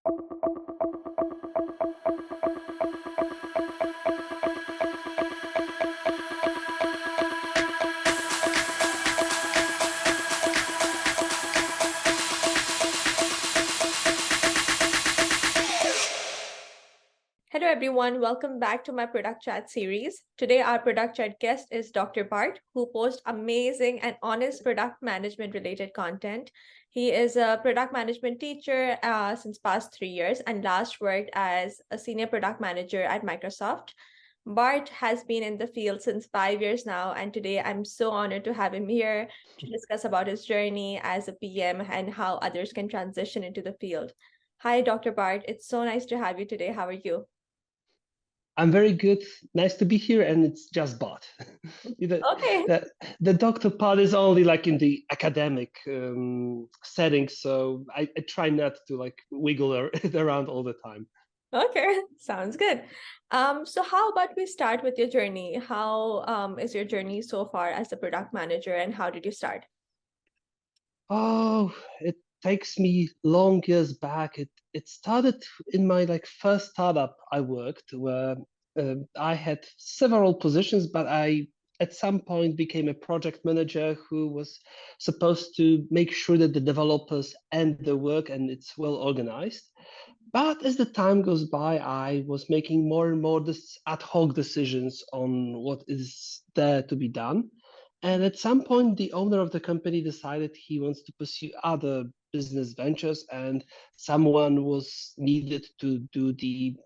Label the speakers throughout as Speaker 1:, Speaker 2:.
Speaker 1: Hello everyone, welcome back to my Product Chat series. Today our Product Chat guest is Dr. Bart, who posts amazing and honest product management related content. He is a product management teacher since past 3 years and last worked as a senior product manager at Microsoft. Bart has been in the field since 5 years now, and today I'm so honored to have him here to discuss about his journey as a PM and how others can transition into the field. Hi, Dr. Bart. It's so nice to have you today. How are you?
Speaker 2: I'm very good. Nice to be here, and it's just Bart. the,
Speaker 1: Okay.
Speaker 2: the the doctor part is only like in the academic setting, so I try not to like wiggle it around all the time.
Speaker 1: Okay, sounds good. So how about we start with your journey? How is your journey so far as a product manager, and how did you start?
Speaker 2: Oh, it takes me long years back. It started in my like first startup I worked, where I had several positions, but I at some point became a project manager who was supposed to make sure that the developers end the work and it's well organized. But as the time goes by, I was making more and more this ad hoc decisions on what is there to be done. And at some point, the owner of the company decided he wants to pursue other business ventures, and someone was needed to do the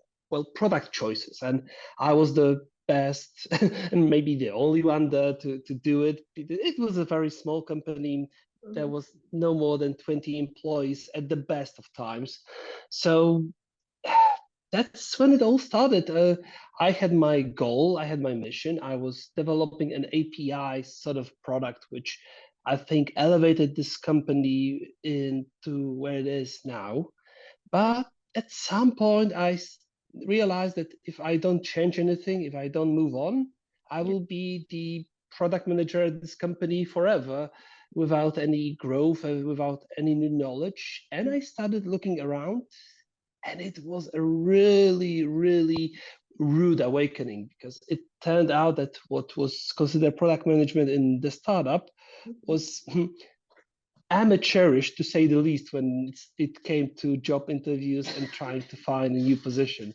Speaker 2: product choices. And I was the best and maybe the only one there to do it. It was a very small company. There
Speaker 1: Mhm.
Speaker 2: was no more than 20 employees at the best of times. So that's when it all started. I had my goal, I had my mission. I was developing an API sort of product, which I think elevated this company into where it is now. But at some point, realized that if I don't change anything, if I don't move on, I
Speaker 1: Yeah.
Speaker 2: will be the product manager at this company forever without any growth, without any new knowledge. And I started looking around, and it was a really, really rude awakening because it turned out that what was considered product management in the startup
Speaker 1: Mhm.
Speaker 2: was amateurish to say the least when it came to job interviews and trying to find a new position.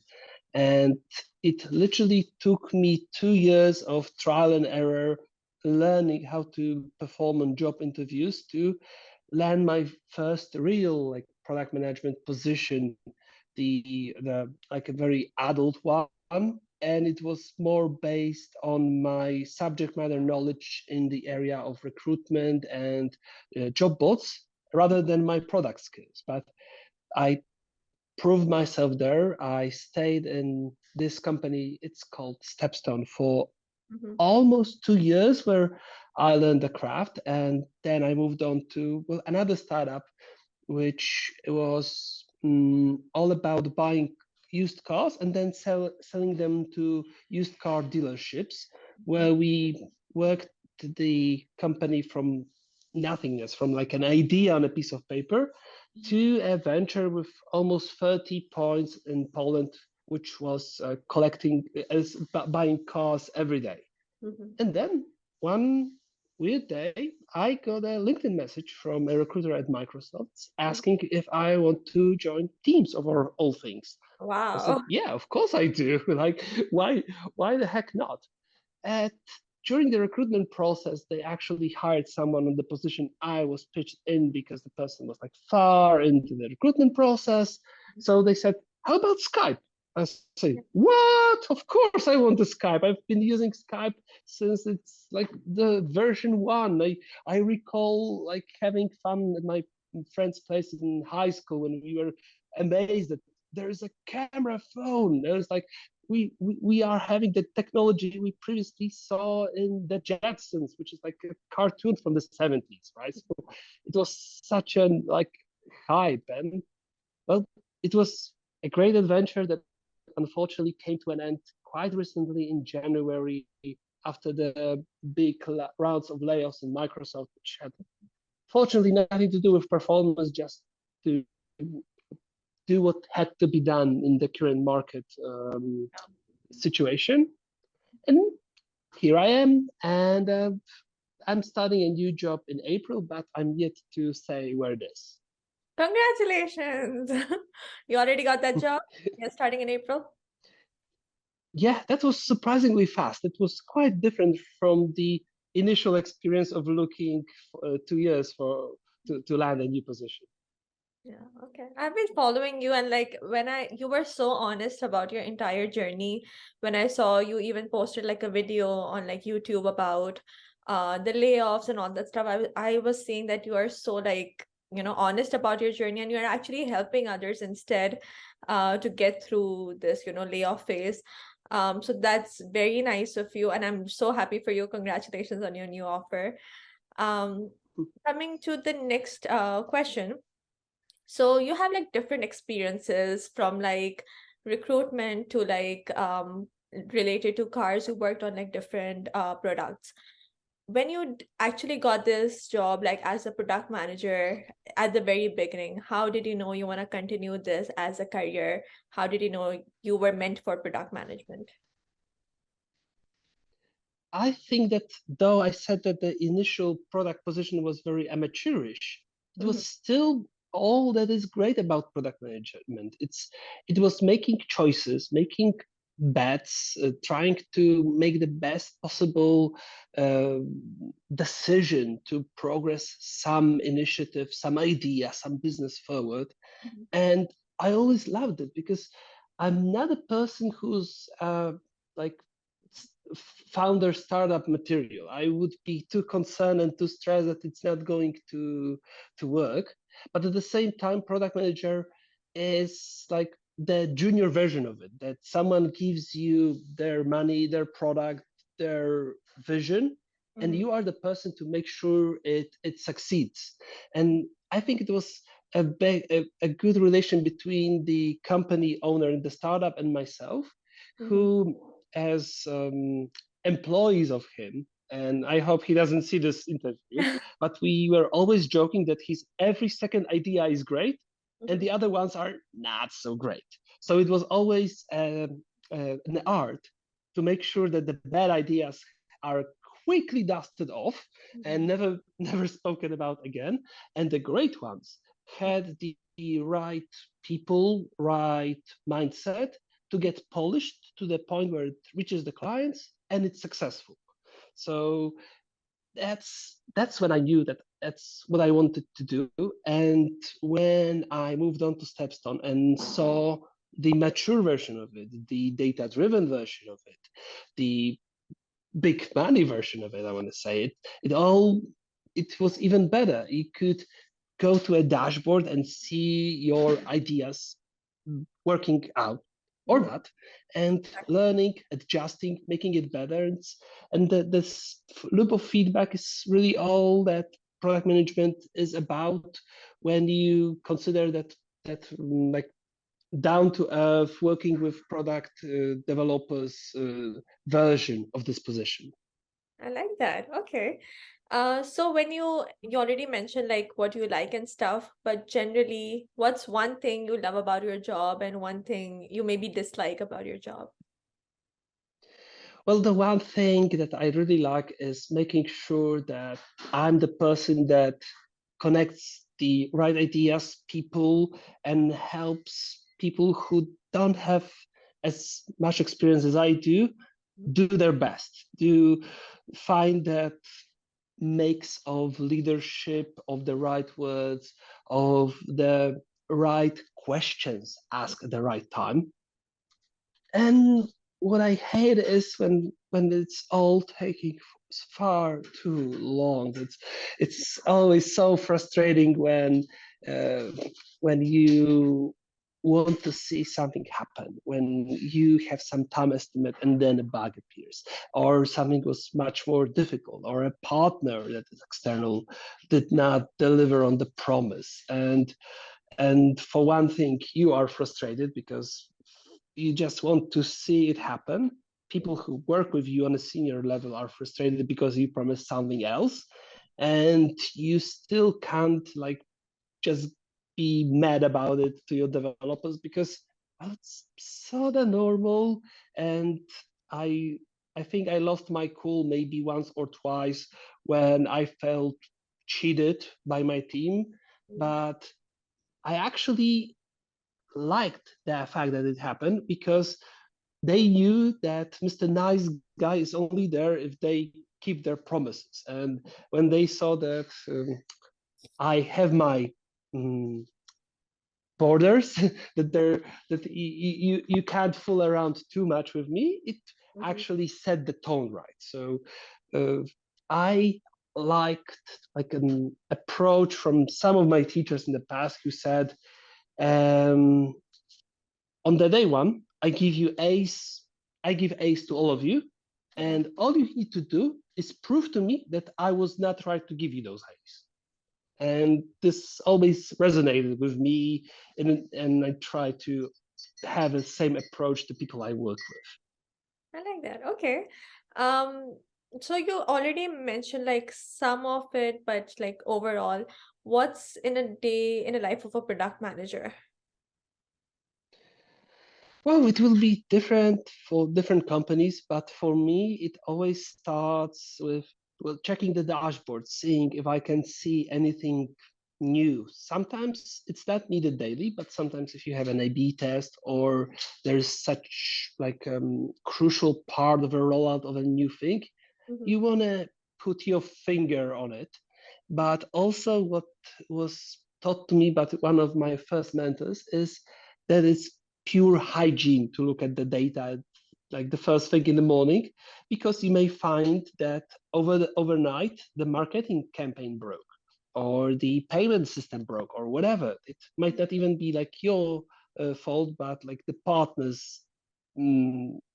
Speaker 2: And it literally took me 2 years of trial and error, learning how to perform on job interviews to land my first real like product management position, the like a very adult one, and it was more based on my subject matter knowledge in the area of recruitment and job boards rather than my product skills. But I proved myself there. I stayed in this company, it's called Stepstone, for
Speaker 1: Mhm.
Speaker 2: almost 2 years, where I learned the craft. And then I moved on to another startup, which was all about buying used cars and then selling them to used car dealerships, where we worked the company from nothingness, from like an idea on a piece of paper to a venture with almost 30 points in Poland, which was collecting as buying cars every day.
Speaker 1: Mhm.
Speaker 2: And then one weird day, I got a LinkedIn message from a recruiter at Microsoft
Speaker 1: Mhm.
Speaker 2: asking if I want to join teams of all things. I said,
Speaker 1: Wow.
Speaker 2: yeah, of course I do. Like, why the heck not? At During the recruitment process, they actually hired someone on the position I was pitched in because the person was like far into the recruitment process. So they said, how about Skype? I say, what? Of course I want the Skype. I've been using Skype since it's like the version one. I recall like having fun at my friend's place in high school when we were amazed that there's a camera phone. There's like we are having the technology we previously saw in the Jetsons, which is like a cartoon from the 70s, right? So it was such an like hype, and well, it was a great adventure that unfortunately came to an end quite recently in January after the big rounds of layoffs in Microsoft, which had fortunately nothing to do with performance, just to do what had to be done in the current market situation. And here I am, and I'm starting a new job in April, but I'm yet to say where it is.
Speaker 1: Congratulations. You already got that job? You're starting in April?
Speaker 2: Yeah, that was surprisingly fast. It was quite different from the initial experience of looking 2 years to land a new position.
Speaker 1: Yeah, okay. I've been following you, and like when you were so honest about your entire journey. When I saw you even posted like a video on like YouTube about the layoffs and all that stuff, I was seeing that you are so like, honest about your journey, and you're actually helping others instead to get through this, layoff phase. So that's very nice of you, and I'm so happy for you. Congratulations on your new offer. Um, Coming to the next question. So you have like different experiences from like recruitment to like related to cars. You worked on like different products. When you actually got this job like as a product manager at the very beginning, how did you know you want to continue this as a career? How did you know you were meant for product management?
Speaker 2: I think that though I said that the initial product position was very amateurish, it
Speaker 1: Mhm.
Speaker 2: was still all that is great about product management. It was making choices, making bets, trying to make the best possible uh, decision to progress some initiative, some idea, some business forward.
Speaker 1: Mhm.
Speaker 2: And I always loved it because I'm not a person who's like founder startup material. I would be too concerned and too stressed that it's not going to work. But at the same time, product manager is like the junior version of it, that someone gives you their money, their product, their vision, and
Speaker 1: Mhm.
Speaker 2: you are the person to make sure it succeeds. And I think it was a good relation between the company owner and the startup and myself,
Speaker 1: Mhm.
Speaker 2: who as employees of him, and I hope he doesn't see this interview, but we were always joking that his every second idea is great and
Speaker 1: Mhm.
Speaker 2: the other ones are not so great. So it was always an art to make sure that the bad ideas are quickly dusted off and
Speaker 1: Mhm.
Speaker 2: never spoken about again, and the great ones had the right people, right mindset to get polished to the point where it reaches the clients and it's successful. So that's when I knew that that's what I wanted to do. And when I moved on to Stepstone and saw the mature version of it, the data-driven version of it, the big money version of it, I want to say it was even better. You could go to a dashboard and see your ideas working out or
Speaker 1: Mhm.
Speaker 2: not, and learning, adjusting, making it better. And this loop of feedback is really all that product management is about when you consider that like down to earth working with product developers version of this position.
Speaker 1: I like that. Okay. So when you already mentioned like what you like and stuff, but generally, what's one thing you love about your job and one thing you maybe dislike about your job?
Speaker 2: Well, the one thing that I really like is making sure that I'm the person that connects the right ideas, people, and helps people who don't have as much experience as I do their best, do find that mix of leadership, of the right words, of the right questions asked at the right time. And what I hate is when it's all taking far too long. It's always so frustrating uh, when you want to see something happen, when you have some time estimate and then a bug appears, or something was much more difficult, or a partner that is external did not deliver on the promise. And for one thing, you are frustrated because you just want to see it happen. People who work with you on a senior level are frustrated because you promised something else, and you still can't like just be mad about it to your developers because it's sort of normal. And I think I lost my cool maybe once or twice when I felt cheated by my team, but I actually liked the fact that it happened because they knew that Mr. Nice Guy is only there if they keep their promises. And when they saw that I have my borders, that you can't fool around too much with me, it actually set the tone right. So I liked like an approach from some of my teachers in the past who said, on the day one, I give A's to all of you, and all you need to do is prove to me that I was not right to give you those A's. And this always resonated with me, and I try to have the same approach to people I work with.
Speaker 1: I like that. Okay. Um, so you already mentioned like some of it, but like overall, what's in a day in the life of a product manager?
Speaker 2: Well, it will be different for different companies, but for me, it always starts with, well, checking the dashboard, seeing if I can see anything new. Sometimes it's not needed daily, but sometimes if you have an A/B test or there's such like crucial part of a rollout of a new thing, you want to put your finger on it. But also what was taught to me by one of my first mentors is that it's pure hygiene to look at the data like the first thing in the morning, because you may find that overnight the marketing campaign broke or the payment system broke or whatever. It might not even be like your fault, but like the partners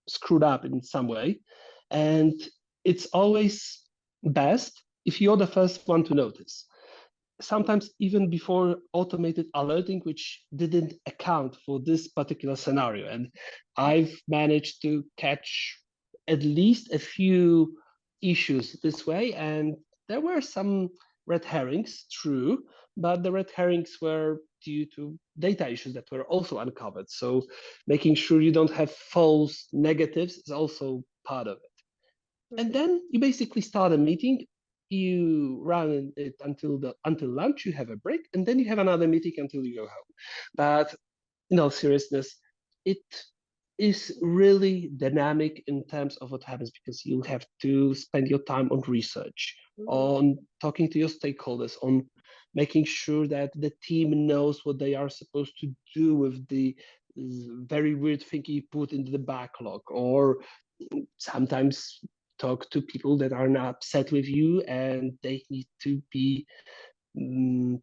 Speaker 2: screwed up in some way. And it's always best if you're the first one to notice, sometimes even before automated alerting, which didn't account for this particular scenario. And I've managed to catch at least a few issues this way. And there were some red herrings, true, but the red herrings were due to data issues that were also uncovered. So making sure you don't have false negatives is also part of it. And then you basically start a meeting, you run it until lunch, you have a break, and then you have another meeting until you go home. But in all seriousness, it is really dynamic in terms of what happens, because you have to spend your time on research, on talking to your stakeholders, on making sure that the team knows what they are supposed to do with the very weird thing you put into the backlog, or sometimes talk to people that are not upset with you and they need to be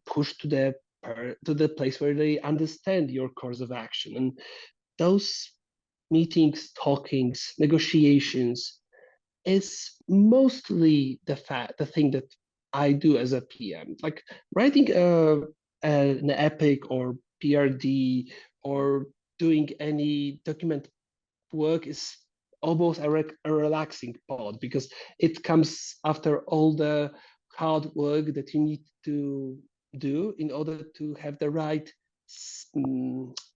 Speaker 2: pushed to the place where they understand your course of action. And those meetings, talkings, negotiations is mostly the thing that I do as a PM. Like writing an epic or PRD or doing any document work is almost a relaxing part, because it comes after all the hard work that you need to do in order to have the right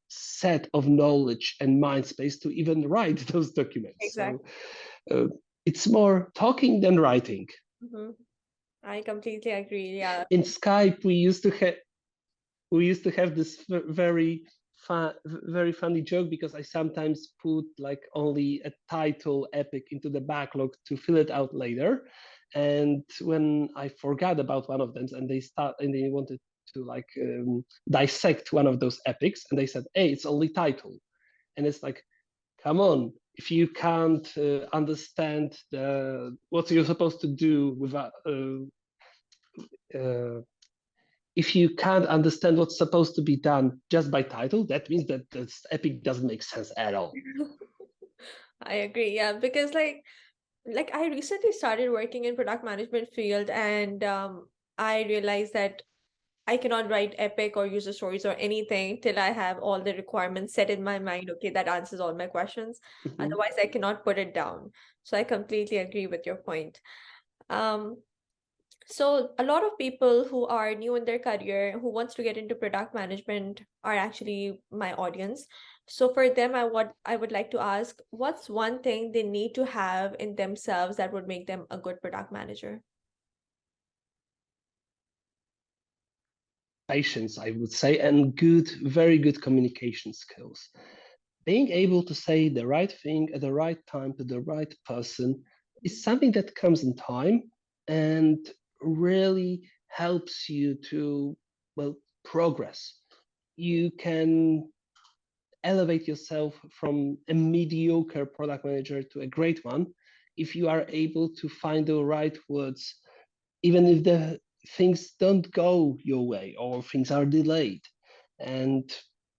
Speaker 2: set of knowledge and mind space to even write those documents.
Speaker 1: Exactly.
Speaker 2: So it's more talking than writing.
Speaker 1: I completely agree. Yeah.
Speaker 2: In Skype, we used to have this very funny joke, because I sometimes put like only a title epic into the backlog to fill it out later. And when I forgot about one of them and they wanted to like dissect one of those epics, and they said, hey, it's only title. And it's like, come on, if you can't understand what you're supposed to do without if you can't understand what's supposed to be done just by title, that means that this epic doesn't make sense at all.
Speaker 1: I agree. Yeah, because like I recently started working in product management field, and I realized that I cannot write epic or user stories or anything till I have all the requirements set in my mind. Okay, that answers all my questions. Otherwise, I cannot put it down. So I completely agree with your point. Um, So a lot of people who are new in their career, who wants to get into product management, are actually my audience. So for them, I would like to ask, what's one thing they need to have in themselves that would make them a good product manager?
Speaker 2: Patience, I would say, and very good communication skills. Being able to say the right thing at the right time to the right person is something that comes in time and really helps you to, well, progress. You can elevate yourself from a mediocre product manager to a great one if you are able to find the right words, even if the things don't go your way or things are delayed. And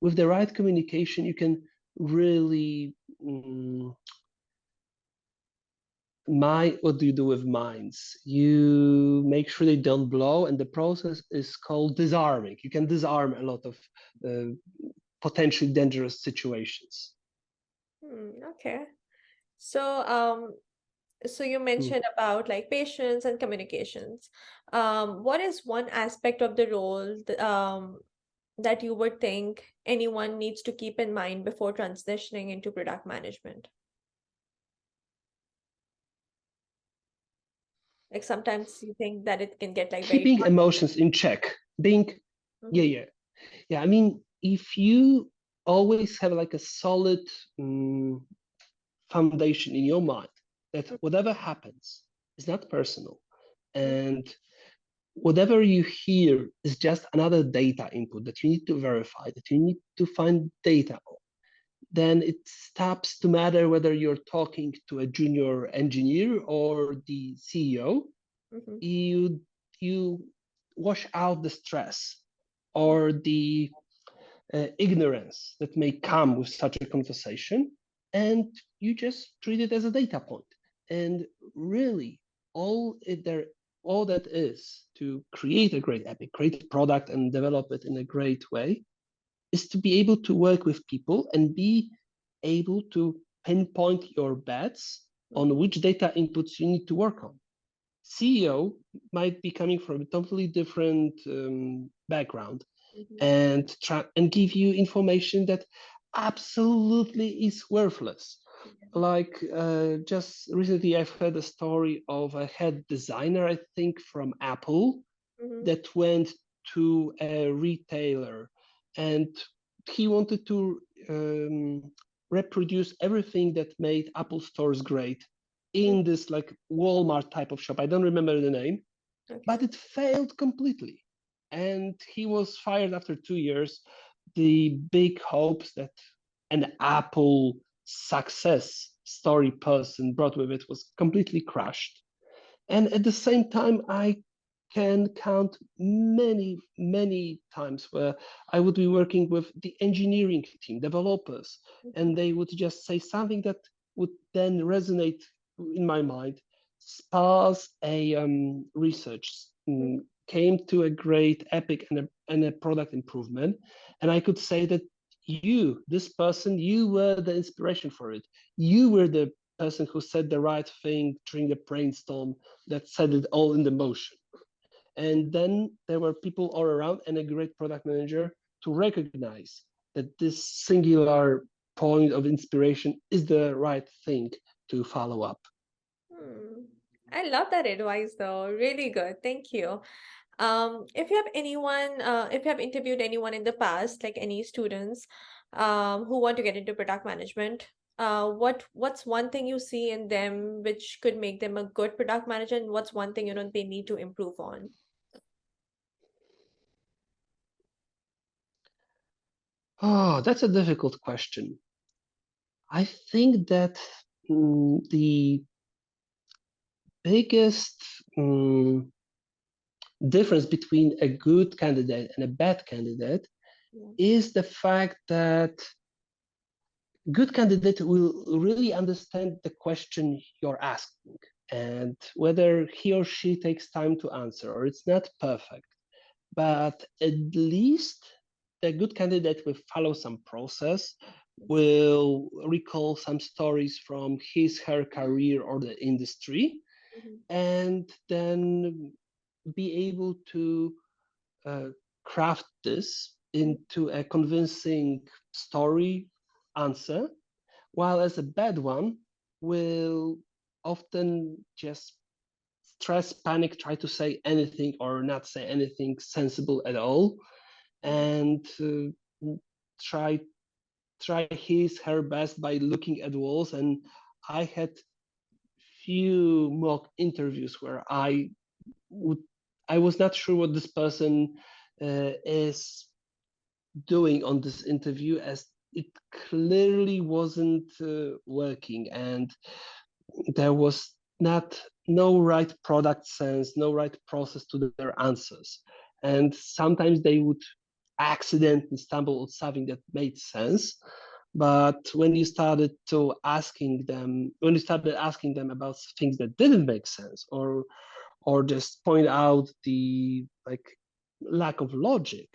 Speaker 2: with the right communication, you can really what do you do with mines? You make sure they don't blow, and the process is called disarming. You can disarm a lot of uh, potentially dangerous situations.
Speaker 1: Okay. So so you
Speaker 2: Hmm.
Speaker 1: mentioned about like patience and communications. What is one aspect of the role that you would think anyone needs to keep in mind before transitioning into product management? Like sometimes you think that it can get like very
Speaker 2: Keeping emotions in check. Being, yeah,
Speaker 1: Mhm,
Speaker 2: yeah, yeah. I mean, if you always have like a solid um, foundation in your mind that whatever happens is not personal,
Speaker 1: mhm,
Speaker 2: and whatever you hear is just another data input that you need to verify, that you need to find data on, then it stops to matter whether you're talking to a junior engineer or the CEO.
Speaker 1: mhm,
Speaker 2: You wash out the stress or the ignorance that may come with such a conversation, and you just treat it as a data point. And really, all that is to create a great epic, great product, and develop it in a great way is to be able to work with people and be able to pinpoint your bets on
Speaker 1: mhm,
Speaker 2: which data inputs you need to work on. CEO might be coming from a totally different background
Speaker 1: mhm,
Speaker 2: and give you information that absolutely is worthless. Like just recently, I've heard a story of a head designer, I think, from Apple
Speaker 1: mhm,
Speaker 2: that went to a retailer and he wanted to reproduce everything that made Apple stores great
Speaker 1: mhm.
Speaker 2: in this like Walmart type of shop. I don't remember the name, but
Speaker 1: Okay.
Speaker 2: it failed completely. And he was fired after 2 years. The big hopes that an Apple success story person brought with it was completely crushed. And at the same time, I can count many times where I would be working with the engineering team, developers,
Speaker 1: Mhm,
Speaker 2: and they would just say something that would then resonate in my mind, sparse a research,
Speaker 1: mhm,
Speaker 2: came to a great epic and a product improvement. And I could say that this person, you were the inspiration for it. You were the person who said the right thing during the brainstorm that set it all in the motion. And then there were people all around and a great product manager to recognize that this singular point of inspiration is the right thing to follow up.
Speaker 1: hmm. I love that advice though. Really good. Thank you. If you have anyone, if you have interviewed anyone in the past, like any students, who want to get into product management, what's one thing you see in them which could make them a good product manager, and what's one thing you know they need to improve on?
Speaker 2: Oh, that's a difficult question. I think that the biggest difference between a good candidate and a bad candidate
Speaker 1: Yeah.
Speaker 2: is the fact that good candidate will really understand the question you're asking and whether he or she takes time to answer or it's not perfect, but at least the good candidate will follow some process, will recall some stories from his her career or the industry,
Speaker 1: Mhm.
Speaker 2: and then be able to craft this into a convincing story answer, while as a bad one will often just stress, panic, try to say anything or not say anything sensible at all, and try his her best by looking at walls. And I had few mock interviews where would I was not sure what this person is doing on this interview, as it clearly wasn't working, and there was no right product sense, no right process to their answers. And sometimes they would accidentally stumble on something that made sense. But when you started asking them about things that didn't make sense, or just point out the like lack of logic,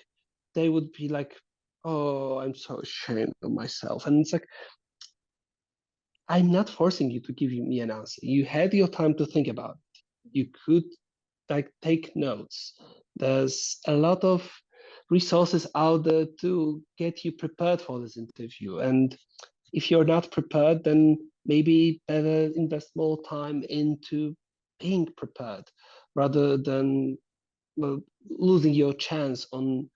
Speaker 2: they would be like, "Oh, I'm so ashamed of myself." And it's like, I'm not forcing you to give me an answer. You had your time to think about it. You could take notes. There's a lot of resources out there to get you prepared for this interview. And if you're not prepared, then maybe better invest more time into being prepared rather than, well, losing your chance on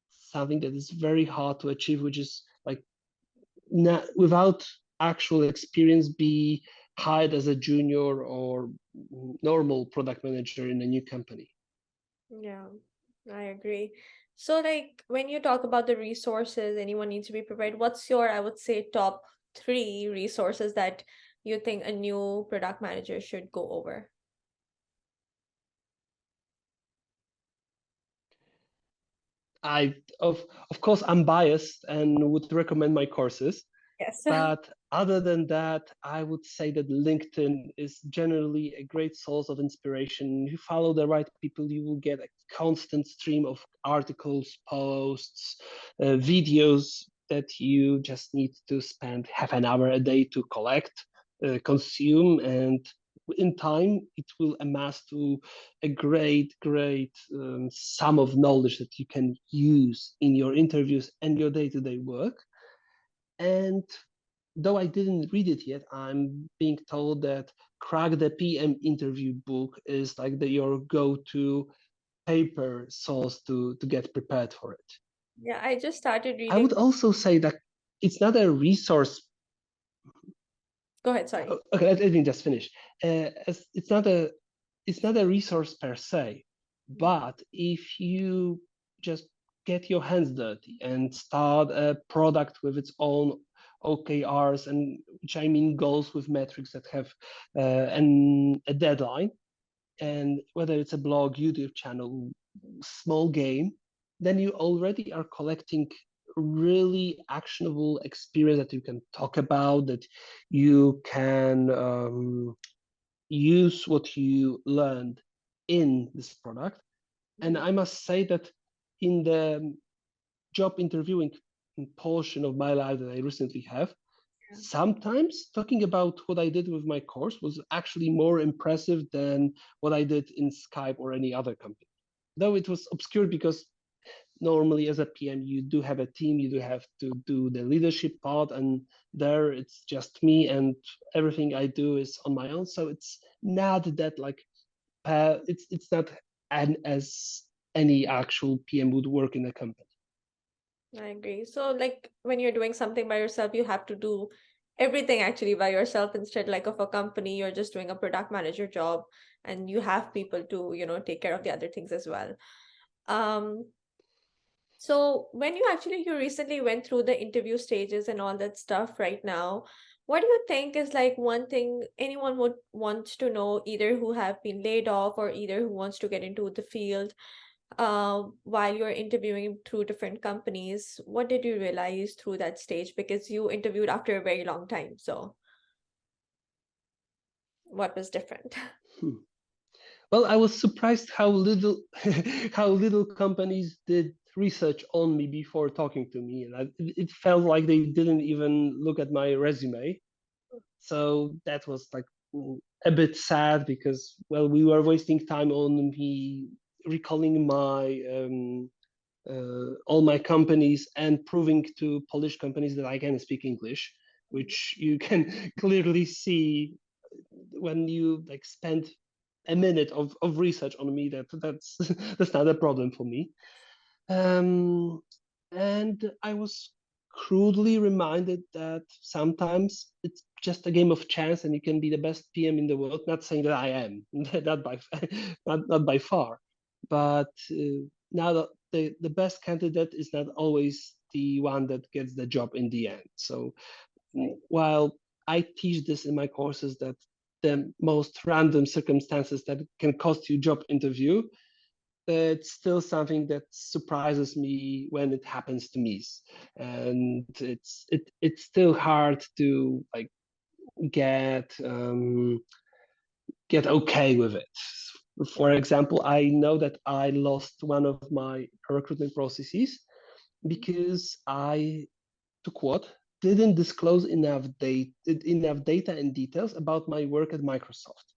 Speaker 2: something that is very hard to achieve, which is like, not without actual experience, be hired as a junior or normal product manager in a new company.
Speaker 1: Yeah, I agree. So, like, when you talk about the resources anyone needs to be prepared, what's your, I would say, top three resources that you think a new product manager should go over?
Speaker 2: I of course I'm biased and would recommend my courses,
Speaker 1: Yes.
Speaker 2: but other than that, I would say that LinkedIn is generally a great source of inspiration. If you follow the right people, you will get a constant stream of articles, posts, videos that you just need to spend half an hour a day to collect, consume, and in time it will amass to a great sum of knowledge that you can use in your interviews and your day-to-day work. And though I didn't read it yet, I'm being told that Crack the PM interview book is like your go-to paper source to get prepared for it.
Speaker 1: Yeah, I just started
Speaker 2: I
Speaker 1: reading.
Speaker 2: would also say that it's not a resource.
Speaker 1: Go ahead, sorry.
Speaker 2: Okay, let me just finish. It's not a resource per se, but if you just get your hands dirty and start a product with its own OKRs, and which I mean goals with metrics that have a deadline, and whether it's a blog, YouTube channel, small game, then you already are collecting really actionable experience that you can talk about, that you can use what you learned in this product. And I must say that in the job interviewing portion of my life that I recently have, sometimes talking about what I did with my course was actually more impressive than what I did in Skype or any other company. Though it was obscure because normally as a PM, you do have a team, you do have to do the leadership part, and there it's just me and everything I do is on my own. So it's not that it's not as any actual PM would work in a company.
Speaker 1: I agree. So, like, when you're doing something by yourself, you have to do everything actually by yourself instead, like, of a company, you're just doing a product manager job and you have people to, take care of the other things as well. Um, so when you recently went through the interview stages and all that stuff right now, what do you think is like one thing anyone would want to know, either who have been laid off or either who wants to get into the field? While you're interviewing through different companies, what did you realize through that stage? Because you interviewed after a very long time. So what was different?
Speaker 2: Hmm. Well, I was surprised how little how little companies did research on me before talking to me, and it felt like they didn't even look at my resume. So that was like a bit sad because, well, we were wasting time on me recalling my all my companies and proving to Polish companies that I can speak English, which you can clearly see when you like spend a minute of research on me. That's that's not a problem for me. And I was crudely reminded that sometimes it's just a game of chance and you can be the best PM in the world. Not saying that I am, not by not by far, but now that the best candidate is not always the one that gets the job in the end. So while I teach this in my courses, that the most random circumstances that can cost you job interview, it's still something that surprises me when it happens to me, and it's still hard to like get get okay with it. For example, I know that I lost one of my recruitment processes because I took what didn't disclose enough data and details about my work at Microsoft.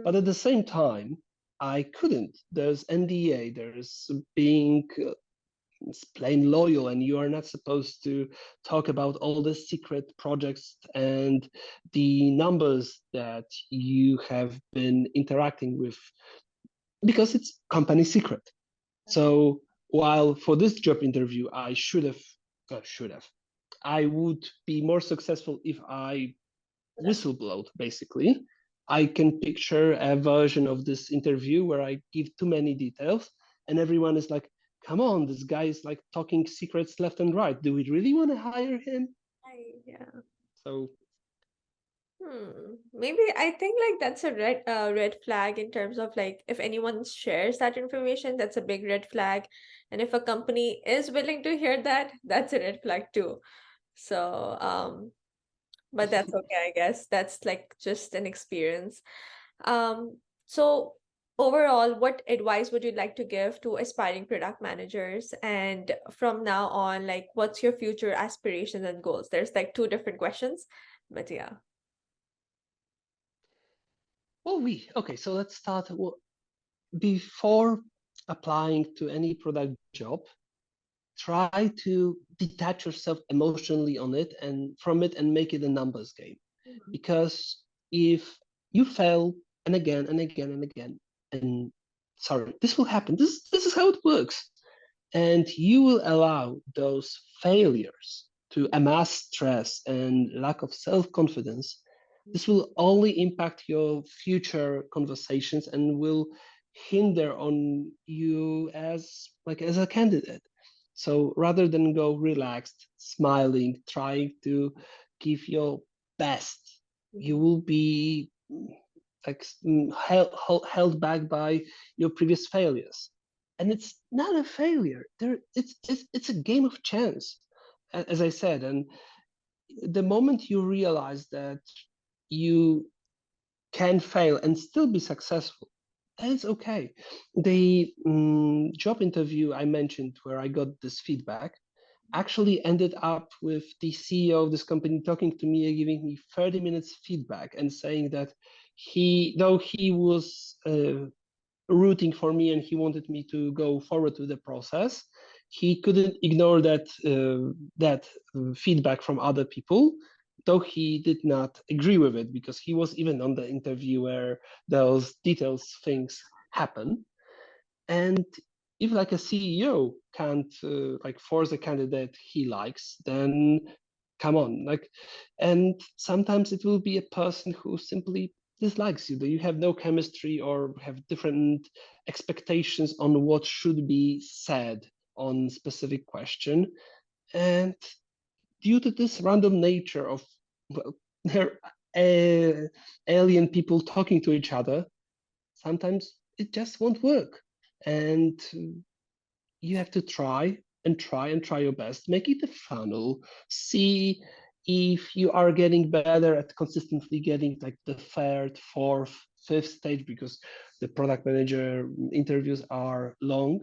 Speaker 2: But at the same time, I couldn't. There's NDA, there's being plain loyal, and you are not supposed to talk about all the secret projects and the numbers that you have been interacting with because it's company secret. So while for this job interview, I I would be more successful if I whistleblowed, basically. I can picture a version of this interview where I give too many details and everyone is like, come on, this guy is like talking secrets left and right. Do we really want to hire him?
Speaker 1: Yeah.
Speaker 2: So
Speaker 1: Maybe I think like that's a red flag in terms of like if anyone shares that information, that's a big red flag. And if a company is willing to hear that, that's a red flag too. So but that's okay, I guess. That's like just an experience. So overall, what advice would you like to give to aspiring product managers? And from now on, like what's your future aspirations and goals? There's like two different questions, but yeah.
Speaker 2: well, okay, so let's start. Before applying to any product job, try to detach yourself emotionally on it and from it and make it a numbers game. Because if you fail and again and again and again, and sorry, this will happen. This is how it works. And you will allow those failures to amass stress and lack of self-confidence. This will only impact your future conversations and will hinder on you as a candidate. So rather than go relaxed, smiling, trying to give your best, you will be like held back by your previous failures. And it's not a failure. It's a game of chance, as I said. And the moment you realize that you can fail and still be successful, that's okay. The job interview I mentioned where I got this feedback actually ended up with the CEO of this company talking to me and giving me 30 minutes feedback and saying that though he was rooting for me and he wanted me to go forward with the process, he couldn't ignore that feedback from other people, though he did not agree with it because he was even on the interview where those details things happen. And if like a CEO can't like force a candidate he likes, then come on, like, and sometimes it will be a person who simply dislikes you, that you have no chemistry or have different expectations on what should be said on specific question. And due to this random nature of, well, they're alien people talking to each other, sometimes it just won't work. And you have to try your best. Make it a funnel. See if you are getting better at consistently getting like the third, fourth, fifth stage, because the product manager interviews are long.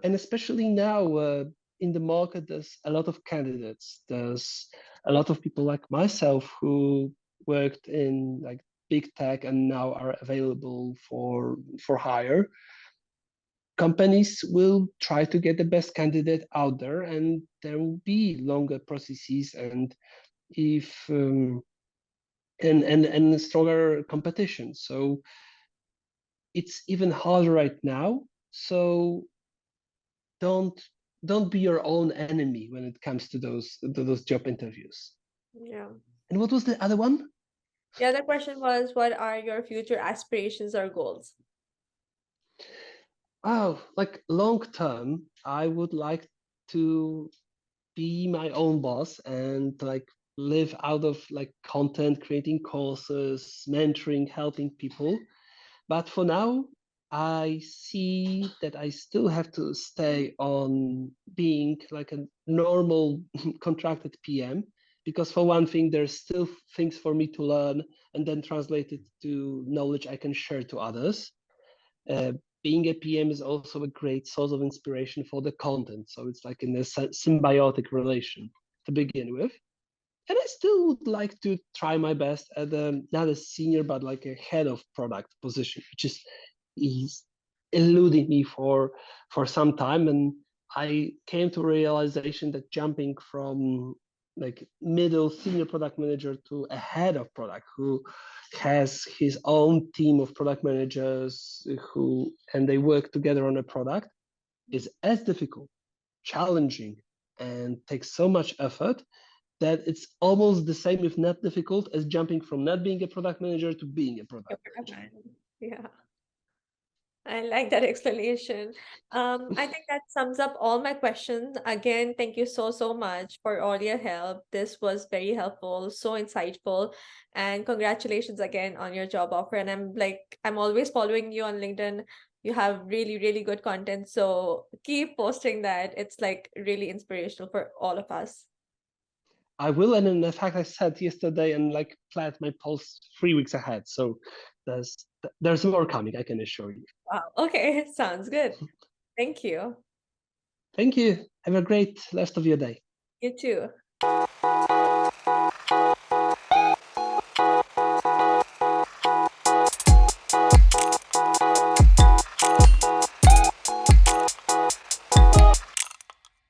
Speaker 2: And especially now in the market, there's a lot of candidates. There's a lot of people like myself who worked in like big tech and now are available for hire, companies will try to get the best candidate out there, and there will be longer processes and if and stronger competition. So it's even harder right now. So don't be your own enemy when it comes to those job interviews.
Speaker 1: Yeah.
Speaker 2: And what was the other one?
Speaker 1: The other question was, what are your future aspirations or goals?
Speaker 2: Oh, like long term, I would like to be my own boss and like live out of like content, creating courses, mentoring, helping people. But for now, I see that I still have to stay on being like a normal contracted PM, because for one thing, there's still things for me to learn and then translate it to knowledge I can share to others. Uh, Being a PM is also a great source of inspiration for the content. So it's like in a symbiotic relation to begin with. And I still would like to try my best at not a senior, but like a head of product position, which is eluding me for some time. And I came to a realization that jumping from like middle senior product manager to a head of product who has his own team of product managers who and they work together on a product is as difficult, challenging, and takes so much effort that it's almost the same, if not difficult, as jumping from not being a product manager to being a product manager.
Speaker 1: Yeah. I like that explanation. I think that sums up all my questions. Again, thank you so much for all your help. This was very helpful, so insightful, and congratulations again on your job offer. And I'm always following you on LinkedIn. You have really good content, so keep posting that. It's like really inspirational for all of us.
Speaker 2: I will, and in fact, I said yesterday and like planned my post 3 weeks ahead. So there's more coming, I can assure you.
Speaker 1: Wow. Okay, sounds good. Thank you.
Speaker 2: Thank you. Have a great rest of your day.
Speaker 1: You too.